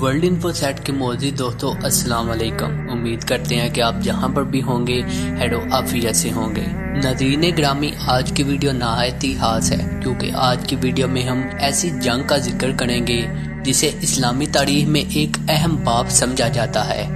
World info set کے موزی دوستوں السلام علیکم، امید کرتے ہیں کہ آپ جہاں پر بھی ہوں گے ہیڈو عافیت سے ہوں گے۔ ناظرین گرامی، آج کی ویڈیو نہایت ہی خاص ہے کیونکہ آج کی ویڈیو میں ہم ایسی جنگ کا ذکر کریں گے جسے اسلامی تاریخ میں ایک اہم باب سمجھا جاتا ہے۔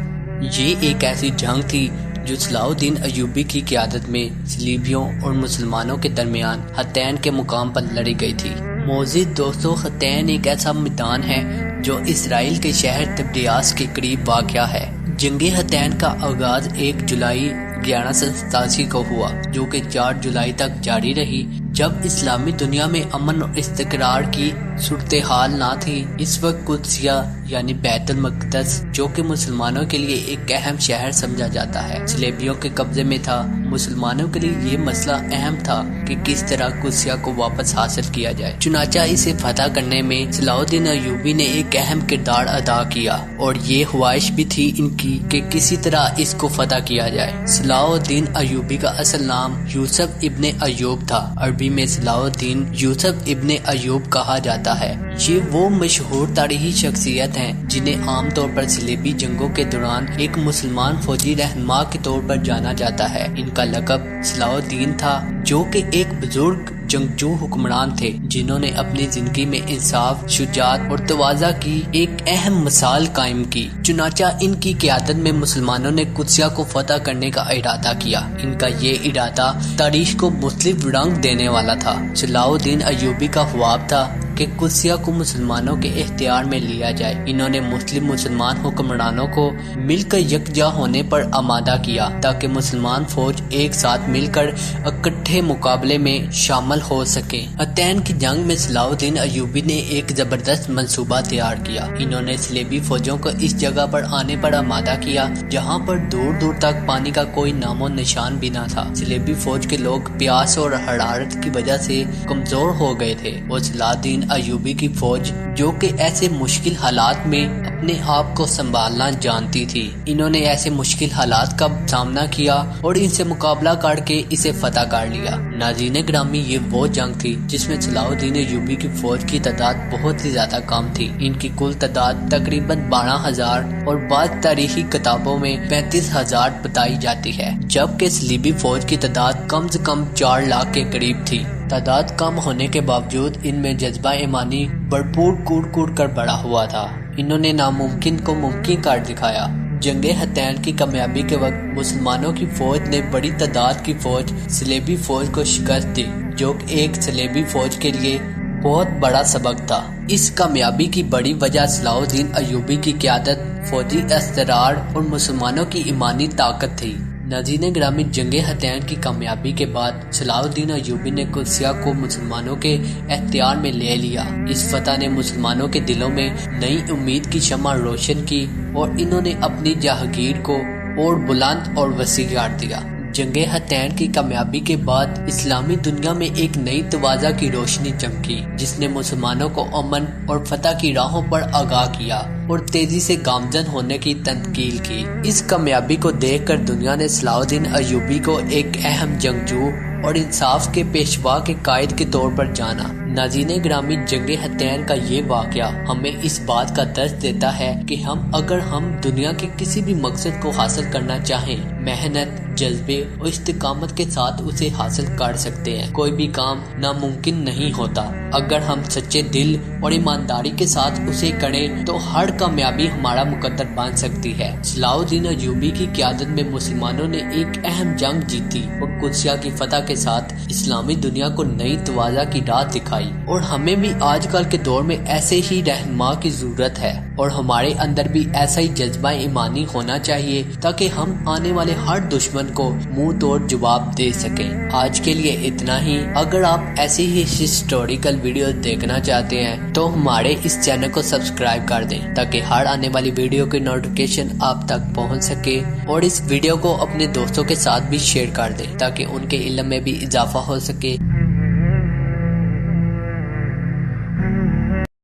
یہ ایک ایسی جنگ تھی جو صلاح الدین ایوبی کی قیادت میں صلیبیوں اور مسلمانوں کے درمیان حطین کے مقام پر لڑی گئی تھی۔ معزز دوستو، حطین ایک ایسا میدان ہے جو اسرائیل کے شہر طبریاس کے قریب واقع ہے۔ جنگ حطین کا آغاز 1 جولائی 1187 کو ہوا جو کہ 4 جولائی تک جاری رہی، جب اسلامی دنیا میں امن اور استقرار کی صورتحال نہ تھی۔ اس وقت قدسیہ یعنی بیت المقدس جو کہ مسلمانوں کے لیے ایک اہم شہر سمجھا جاتا ہے، صلیبیوں کے قبضے میں تھا۔ مسلمانوں کے لیے یہ مسئلہ اہم تھا کہ کس طرح قدسیہ کو واپس حاصل کیا جائے، چنانچہ اسے فتح کرنے میں صلاح الدین ایوبی نے ایک اہم کردار ادا کیا اور یہ خواہش بھی تھی ان کی کہ کسی طرح اس کو فتح کیا جائے۔ صلاح الدین ایوبی کا اصل نام یوسف ابن ایوب تھا، عربی میں صلاح الدین یوسف ابن ایوب کہا جاتا ہے۔ یہ وہ مشہور تاریخی شخصیت ہیں جنہیں عام طور پر صلیبی جنگوں کے دوران ایک مسلمان فوجی رہنما کے طور پر جانا جاتا ہے۔ ان کا لقب صلاح الدین تھا جو کہ ایک بزرگ جنگجو حکمران تھے جنہوں نے اپنی زندگی میں انصاف، شجاعت اور تواضع کی ایک اہم مثال قائم کی۔ چنانچہ ان کی قیادت میں مسلمانوں نے قدسیہ کو فتح کرنے کا ارادہ کیا۔ ان کا یہ ارادہ تاریخ کو مختلف رنگ دینے والا تھا۔ صلاح الدین ایوبی کا خواب تھا کہ قدسیہ کو مسلمانوں کے اختیار میں لیا جائے۔ انہوں نے مسلمان حکمرانوں کو مل کر یکجا ہونے پر آمادہ کیا تاکہ مسلمان فوج ایک ساتھ مل کر اکٹھے مقابلے میں شامل ہو سکیں۔ حطین کی جنگ میں صلاح الدین ایوبی نے ایک زبردست منصوبہ تیار کیا۔ انہوں نے صلیبی فوجوں کو اس جگہ پر آنے پر آمادہ کیا جہاں پر دور دور تک پانی کا کوئی نام و نشان بھی نہ تھا۔ صلیبی فوج کے لوگ پیاس اور حرارت کی وجہ سے کمزور ہو گئے تھے اور صلاح الدین ایوبی کی فوج جو کہ ایسے مشکل حالات میں اپنے آپ کو سنبھالنا جانتی تھی، انہوں نے ایسے مشکل حالات کا سامنا کیا اور ان سے مقابلہ کر کے اسے فتح کر لیا۔ ناظرین گرامی، یہ وہ جنگ تھی جس میں صلاح الدین ایوبی کی فوج کی تعداد بہت ہی زیادہ کم تھی۔ ان کی کل تعداد تقریباً 12,000 اور بعض تاریخی کتابوں میں 35,000 بتائی جاتی ہے، جبکہ صلیبی فوج کی تعداد کم سے کم 4 لاکھ کے قریب تھی۔ تعداد کم ہونے کے باوجود ان میں جذبہ ایمانی بھرپور کوٹ کر بڑا ہوا تھا۔ انہوں نے ناممکن کو ممکن کر دکھایا۔ جنگ حطین کی کامیابی کے وقت مسلمانوں کی فوج نے بڑی تعداد کی فوج صلیبی فوج کو شکست دی، جو ایک صلیبی فوج کے لیے بہت بڑا سبق تھا۔ اس کامیابی کی بڑی وجہ صلاح الدین ایوبی کی قیادت، فوجی استقرار اور مسلمانوں کی ایمانی طاقت تھی۔ ناظرین گرامی، جنگ حطین کی کامیابی کے بعد صلاح الدین ایوبی نے قدسیہ کو مسلمانوں کے اختیار میں لے لیا۔ اس فتح نے مسلمانوں کے دلوں میں نئی امید کی شمع روشن کی اور انہوں نے اپنی جاگیر کو اور بلند اور وسیع کر دیا۔ جنگ حطین کی کامیابی کے بعد اسلامی دنیا میں ایک نئی تواضع کی روشنی چمکی جس نے مسلمانوں کو امن اور فتح کی راہوں پر آگاہ کیا اور تیزی سے گامزن ہونے کی تنقیل کی۔ اس کامیابی کو دیکھ کر دنیا نے صلاح الدین ایوبی کو ایک اہم جنگجو اور انصاف کے پیشوا کے قائد کے طور پر جانا۔ ناظرین گرامی، جنگ حطین کا یہ واقعہ ہمیں اس بات کا درس دیتا ہے کہ اگر ہم دنیا کے کسی بھی مقصد کو حاصل کرنا چاہیں، محنت، جذبے اور استقامت کے ساتھ اسے حاصل کر سکتے ہیں۔ کوئی بھی کام ناممکن نہیں ہوتا۔ اگر ہم سچے دل اور ایمانداری کے ساتھ اسے کریں تو ہر کامیابی ہمارا مقدر بن سکتی ہے۔ صلاح الدین ایوبی کی قیادت میں مسلمانوں نے ایک اہم جنگ جیتی اور قدسیہ کی فتح کے ساتھ اسلامی دنیا کو نئی تواضع کی راہ دکھائی، اور ہمیں بھی آج کل کے دور میں ایسے ہی رہنما کی ضرورت ہے اور ہمارے اندر بھی ایسا ہی جذبہ ایمانی ہونا چاہیے تاکہ ہم آنے والے ہر دشمن کو منہ توڑ جواب دے سکیں۔ آج کے لیے اتنا ہی۔ اگر آپ ایسی ہی ہسٹوریکل ویڈیوز دیکھنا چاہتے ہیں تو ہمارے اس چینل کو سبسکرائب کر دیں تاکہ ہر آنے والی ویڈیو کی نوٹیفیکیشن آپ تک پہنچ سکے، اور اس ویڈیو کو اپنے دوستوں کے ساتھ بھی شیئر کر دیں تاکہ ان کے علم میں بھی اضافہ ہو سکے۔